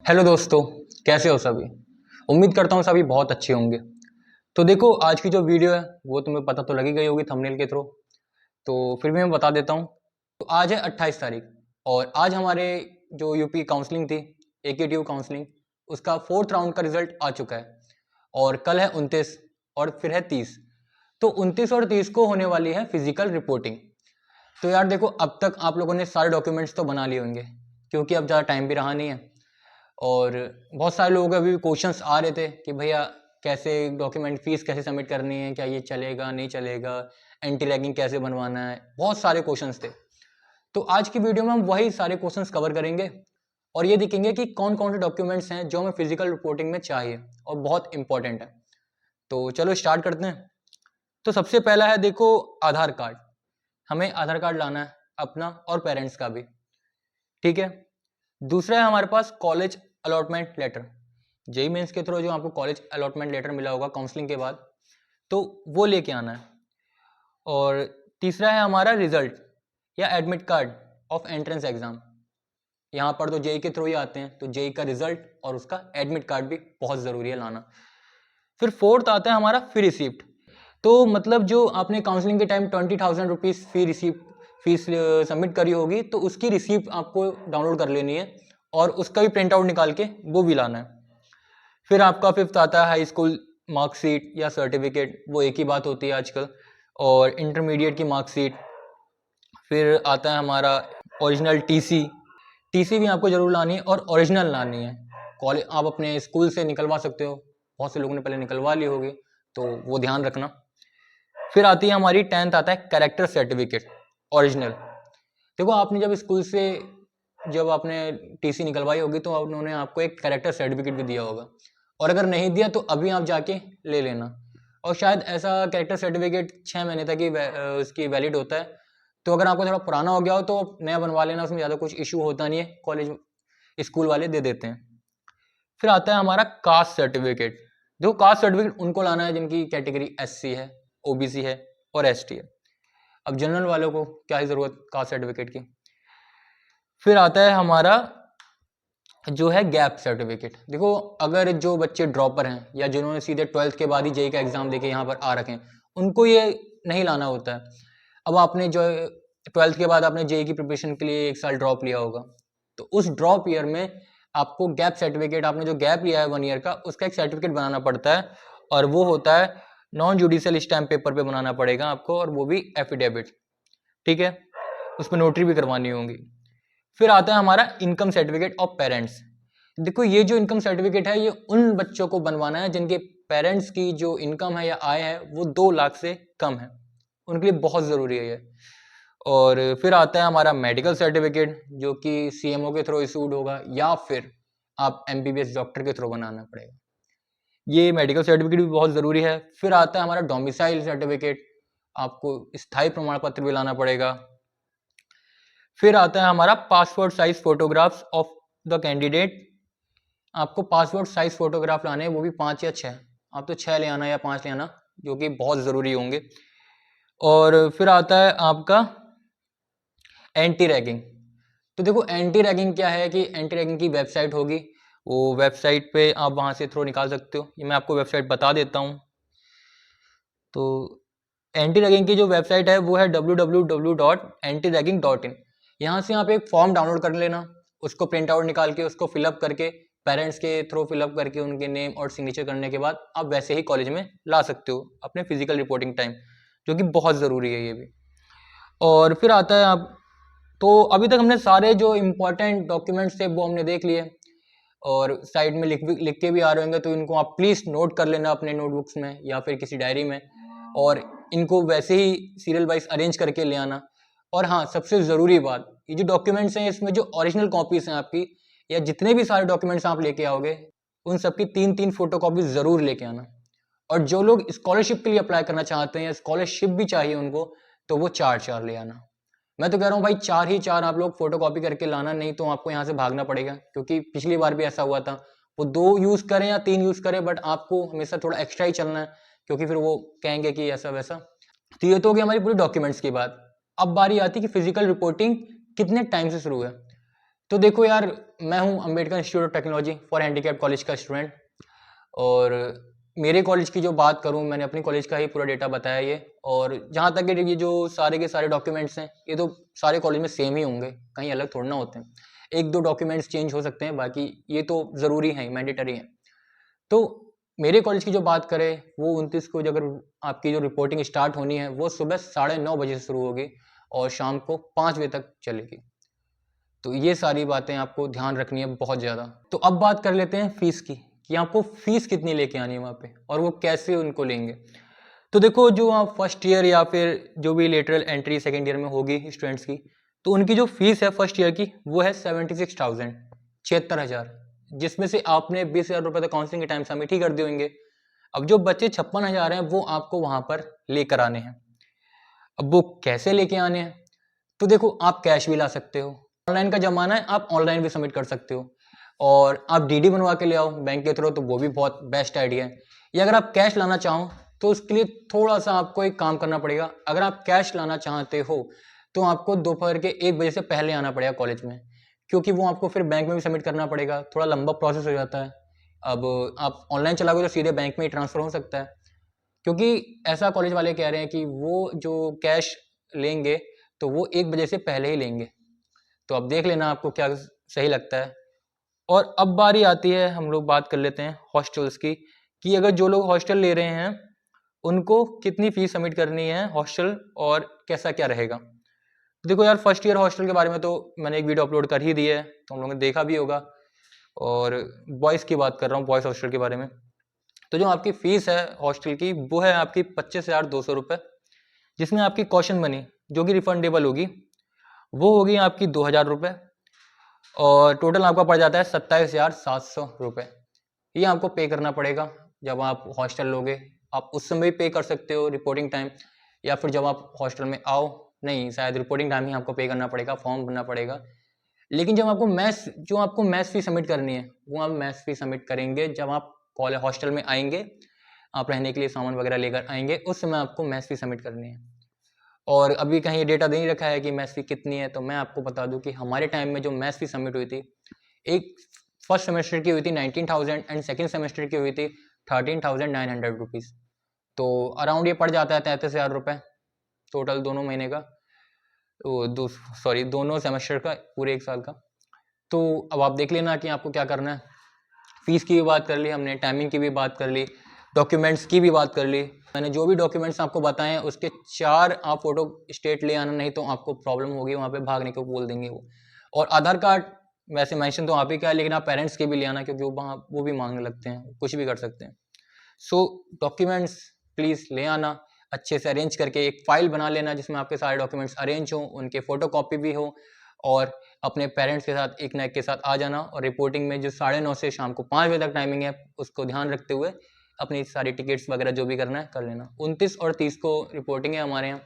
Hello दोस्तों, कैसे हो सभी। उम्मीद करता हूँ सभी बहुत अच्छे होंगे। तो देखो, आज की जो वीडियो है वो तुम्हें पता तो लगी गई होगी थंबनेल के थ्रू। तो फिर भी मैं बता देता हूँ। तो आज है 28 तारीख और आज हमारे जो यूपी काउंसलिंग थी, AKTU काउंसलिंग, उसका 4th राउंड का रिजल्ट आ चुका है। और कल है 29 और फिर है 30। तो 29 और 30 को होने वाली है फिजिकल रिपोर्टिंग। तो यार देखो, अब तक आप लोगों ने सारे डॉक्यूमेंट्स तो बना लिए होंगे, क्योंकि अब ज़्यादा टाइम भी रहा नहीं है। और बहुत सारे लोगों के अभी क्वेश्चंस आ रहे थे कि भैया कैसे डॉक्यूमेंट फीस कैसे सबमिट करनी है, क्या ये चलेगा नहीं चलेगा, एंटी रैगिंग कैसे बनवाना है, बहुत सारे क्वेश्चंस थे। तो आज की वीडियो में हम वही सारे क्वेश्चंस कवर करेंगे और ये देखेंगे कि कौन कौन से डॉक्यूमेंट्स हैं जो हमें फिजिकल रिपोर्टिंग में चाहिए और बहुत इंपॉर्टेंट है। तो चलो स्टार्ट करते हैं। तो सबसे पहला है, देखो, आधार कार्ड। हमें आधार कार्ड लाना है, अपना और पेरेंट्स का भी। ठीक है। दूसरा है हमारे पास college allotment letter. JEE mains के थ्रू जो आपको कॉलेज अलॉटमेंट लेटर मिला होगा काउंसलिंग के बाद, तो वो लेके आना है। और तीसरा है हमारा रिजल्ट या admit card of entrance exam. यहाँ पर तो जेई के थ्रू ही आते हैं, तो जेई का रिजल्ट और उसका एडमिट कार्ड भी बहुत ज़रूरी है लाना। फिर फोर्थ आता है हमारा फी रिसिप्ट। तो मतलब जो आपने काउंसलिंग के टाइम 20,000 रुपीज़ फी रिसिप्ट फीस सबमिट करी होगी, तो उसकी रिसिप्ट आपको डाउनलोड कर लेनी है और उसका भी प्रिंट आउट निकाल के वो भी लाना है। फिर आपका फिफ्थ आता है हाई स्कूल मार्कशीट या सर्टिफिकेट, वो एक ही बात होती है आजकल। और इंटरमीडिएट की मार्कशीट। फिर आता है हमारा ओरिजिनल टीसी। टीसी भी आपको जरूर लानी है और ओरिजिनल लानी है। कॉलेज आप अपने स्कूल से निकलवा सकते हो, बहुत से लोगों ने पहले निकलवा ली होगी, तो वो ध्यान रखना। फिर आती है हमारी 10th आता है कैरेक्टर सर्टिफिकेट ओरिजिनल। देखो, आपने जब स्कूल से जब आपने टीसी निकलवाई होगी तो उन्होंने आपको एक कैरेक्टर सर्टिफिकेट भी दिया होगा, और अगर नहीं दिया तो अभी आप जाके ले लेना। और शायद ऐसा कैरेक्टर सर्टिफिकेट 6 महीने तक ही उसकी वैलिड होता है। तो अगर आपको थोड़ा पुराना हो गया हो तो नया बनवा लेना, उसमें ज़्यादा कुछ इशू होता नहीं है, कॉलेज स्कूल वाले दे देते हैं। फिर आता है हमारा कास्ट सर्टिफिकेट। देखो, कास्ट सर्टिफिकेट उनको लाना है जिनकी कैटेगरी SC है, OBC है और ST है। अब जनरल वालों को क्या ही ज़रूरत कास्ट सर्टिफिकेट की। फिर आता है हमारा जो है गैप सर्टिफिकेट। देखो, अगर जो बच्चे ड्रॉपर हैं या जिन्होंने सीधे 12th के बाद ही जेई का एग्जाम देके यहाँ पर आ रखे हैं, उनको ये नहीं लाना होता है। अब आपने जो 12th के बाद आपने जेई की प्रिपरेशन के लिए 1 साल ड्रॉप लिया होगा, तो उस ड्रॉप ईयर में आपको गैप सर्टिफिकेट, आपने जो गैप लिया है 1 ईयर का, उसका एक सर्टिफिकेट बनाना पड़ता है। और वो होता है नॉन जुडिशियल स्टैम्प पेपर पे बनाना पड़ेगा आपको, और वो भी एफिडेविट। ठीक है, उसमें नोटरी भी करवानी होगी। फिर आता है हमारा इनकम सर्टिफिकेट ऑफ पेरेंट्स। देखो, ये जो इनकम सर्टिफिकेट है ये उन बच्चों को बनवाना है जिनके पेरेंट्स की जो इनकम है या आय है वो 2 लाख से कम है, उनके लिए बहुत ज़रूरी है ये। और फिर आता है हमारा मेडिकल सर्टिफिकेट, जो कि CMO के थ्रू इशूड होगा या फिर आप MBBS डॉक्टर के थ्रू बनाना पड़ेगा। ये मेडिकल सर्टिफिकेट भी बहुत ज़रूरी है। फिर आता है हमारा डोमिसाइल सर्टिफिकेट, आपको स्थायी प्रमाण पत्र भी लाना पड़ेगा। फिर आता है हमारा passport size photographs of the candidate. आपको पासपोर्ट साइज फोटोग्राफ लाने हैं, वो भी 5 या 6। आप तो 6 ले आना या 5 ले आना, जो कि बहुत ज़रूरी होंगे। और फिर आता है आपका एंटी रैगिंग। तो देखो, एंटी रैगिंग क्या है कि एंटी रैगिंग की वेबसाइट होगी, वो वेबसाइट पे आप वहाँ से थ्रू निकाल सकते हो। ये मैं आपको वेबसाइट बता देता हूँ। तो एंटी रैगिंग की जो वेबसाइट है वो है www.antiragging.in। यहाँ से आप एक फॉर्म डाउनलोड कर लेना, उसको प्रिंट आउट निकाल के उसको फिलअप करके पेरेंट्स के थ्रू फिलअप करके उनके नेम और सिग्नेचर करने के बाद आप वैसे ही कॉलेज में ला सकते हो अपने फिजिकल रिपोर्टिंग टाइम, जो कि बहुत ज़रूरी है ये भी। और फिर आता है आप, तो अभी तक हमने सारे जो इम्पोर्टेंट डॉक्यूमेंट्स थे वो हमने देख लिए, और साइड में लिख के भी आ रहे होंगे, तो इनको आप प्लीज़ नोट कर लेना अपने नोटबुक्स में या फिर किसी डायरी में, और इनको वैसे ही सीरियल वाइज अरेंज करके ले आना। और हाँ, सबसे ज़रूरी बात, ये जो डॉक्यूमेंट्स हैं इसमें जो ओरिजिनल कॉपीज़ हैं आपकी, या जितने भी सारे डॉक्यूमेंट्स आप लेके आओगे, उन सबकी 3-3 फोटो कॉपी ज़रूर लेके आना। और जो लोग स्कॉलरशिप के लिए अप्लाई करना चाहते हैं या स्कॉलरशिप भी चाहिए उनको, तो वो 4-4 ले आना। मैं तो कह रहा हूँ भाई, 4 ही 4 आप लोग फोटो कॉपी करके लाना, नहीं तो आपको यहाँ से भागना पड़ेगा, क्योंकि पिछली बार भी ऐसा हुआ था। वो 2 यूज़ करें या 3 यूज़ करें, बट आपको हमेशा थोड़ा एक्स्ट्रा ही चलना है, क्योंकि फिर वो कहेंगे कि ऐसा वैसा। तो ये तो हो गई हमारी पूरी डॉक्यूमेंट्स की बात। अब बारी आती है कि फिजिकल रिपोर्टिंग कितने टाइम से शुरू है। तो देखो यार, मैं हूं Ambedkar institute of technology for handicap college का स्टूडेंट। और मेरे कॉलेज की जो बात करूं, मैंने अपनी कॉलेज का ही पूरा डेटा बताया ये। और जहां तक ये जो सारे के सारे डॉक्यूमेंट्स हैं, ये तो सारे कॉलेज में सेम ही होंगे, कहीं अलग थोड़ा ना होते हैं। एक दो डॉक्यूमेंट्स चेंज हो सकते हैं, बाकी ये तो ज़रूरी है, मैंडेटरी है। तो मेरे कॉलेज की जो बात करें, वो 29 को अगर आपकी जो रिपोर्टिंग स्टार्ट होनी है, वो सुबह 9:30 बजे से शुरू होगी और शाम को 5 बजे तक चलेगी। तो ये सारी बातें आपको ध्यान रखनी है बहुत ज़्यादा। तो अब बात कर लेते हैं फीस की, कि आपको फीस कितनी लेके आनी है वहाँ पे और वो कैसे उनको लेंगे। तो देखो, जो आप फर्स्ट ईयर या फिर जो भी लेटरल एंट्री सेकेंड ईयर में होगी स्टूडेंट्स की, तो उनकी जो फीस है फर्स्ट ईयर की, वो है 76,000, 76,000, जिसमें से आपने 20,000 रुपये तो काउंसलिंग के टाइम सबमिट ही कर दिए होंगे। अब जो बच्चे 56,000 हैं, वो आपको वहाँ पर लेकर आने हैं। अब वो कैसे लेके आने हैं, तो देखो, आप कैश भी ला सकते हो, ऑनलाइन का जमाना है, आप ऑनलाइन भी सबमिट कर सकते हो। और आप डीडी बनवा के ले आओ बैंक के थ्रू, तो वो भी बहुत बेस्ट आइडिया है। या अगर आप कैश लाना चाहो, तो उसके लिए थोड़ा सा आपको एक काम करना पड़ेगा। अगर आप कैश लाना चाहते हो, तो आपको दोपहर के 1 बजे से पहले आना पड़ेगा कॉलेज में, क्योंकि वो आपको फिर बैंक में भी सबमिट करना पड़ेगा, थोड़ा लंबा प्रोसेस हो जाता है। अब आप ऑनलाइन चलाओगे तो सीधे बैंक में ही ट्रांसफ़र हो सकता है, क्योंकि ऐसा कॉलेज वाले कह रहे हैं कि वो जो कैश लेंगे, तो वो 1 बजे से पहले ही लेंगे। तो अब देख लेना आपको क्या सही लगता है। और अब बारी आती है, हम लोग बात कर लेते हैं हॉस्टल्स की, कि अगर जो लोग हॉस्टल ले रहे हैं, उनको कितनी फीस सबमिट करनी है हॉस्टल और कैसा क्या रहेगा। देखो यार, फर्स्ट ईयर हॉस्टल के बारे में तो मैंने एक वीडियो अपलोड कर ही दी है, तो हम लोगों ने देखा भी होगा। और बॉयज़ की बात कर रहा हूँ, बॉयज़ हॉस्टल के बारे में। तो जो आपकी फ़ीस है हॉस्टल की, वो है आपकी 25,200 रुपये, जिसमें आपकी कॉशन मनी जो कि रिफंडेबल होगी, वो होगी आपकी 2,000 रुपये। और टोटल आपका पड़ जाता है 27,700 रुपये। ये आपको पे करना पड़ेगा जब आप हॉस्टल लोगे। आप उस समय भी पे कर सकते हो रिपोर्टिंग टाइम, या फिर जब आप हॉस्टल में आओ। नहीं, शायद रिपोर्टिंग टाइम ही आपको पे करना पड़ेगा, फॉर्म भरना पड़ेगा। लेकिन जब आपको मैस फी सबमिट करनी है, वो आप मैस फी सबमिट करेंगे जब आप कॉलेज हॉस्टल में आएंगे, आप रहने के लिए सामान वगैरह लेकर आएंगे, उस समय आपको मैस फी सबमिट करनी है। और अभी कहीं ये डेटा नहीं रखा है कि मैस फी कितनी है, तो मैं आपको बता दूं कि हमारे टाइम में जो मैस फी सबमिट हुई थी, एक फर्स्ट सेमेस्टर की हुई थी 19,000 एंड सेकेंड सेमेस्टर की हुई थी 13,900 रुपीज़। तो अराउंड ये पड़ जाता है 33,000 रुपये टोटल दोनों महीने का, दोनों सेमेस्टर का, पूरे 1 साल का। तो अब आप देख लेना कि आपको क्या करना है। फीस की भी बात कर ली हमने, टाइमिंग की भी बात कर ली, डॉक्यूमेंट्स की भी बात कर ली। मैंने जो भी डॉक्यूमेंट्स आपको बताए हैं, उसके 4 आप फोटो स्टेट ले आना, नहीं तो आपको प्रॉब्लम होगी, वहाँ पे भागने को बोल देंगे वो। और आधार कार्ड वैसे मेंशन तो आप ही का है, लेकिन आप पेरेंट्स के भी ले आना, क्योंकि वो भी मांगने लगते हैं, कुछ भी कर सकते हैं। सो डॉक्यूमेंट्स प्लीज़ ले आना, अच्छे से अरेंज करके एक फ़ाइल बना लेना जिसमें आपके सारे डॉक्यूमेंट्स अरेंज हों, उनके फ़ोटोकॉपी भी हो। और अपने पेरेंट्स के साथ एक ना एक के साथ आ जाना। और रिपोर्टिंग में जो 9:30 से शाम को 5 बजे तक टाइमिंग है, उसको ध्यान रखते हुए अपनी सारी टिकट्स वगैरह जो भी करना है कर लेना। 29 और 30 को रिपोर्टिंग है हमारे यहाँ।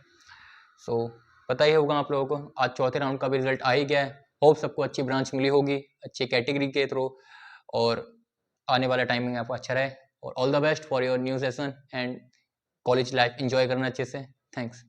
सो पता ही होगा आप लोगों को, आज चौथे राउंड का भी रिजल्ट आ ही गया है। होप सबको अच्छी ब्रांच मिली होगी, अच्छी कैटेगरी के थ्रू, और आने वाला टाइमिंग आपका अच्छा रहे। और all the best for your new session and college life enjoy करना अच्छे से। थैंक्स।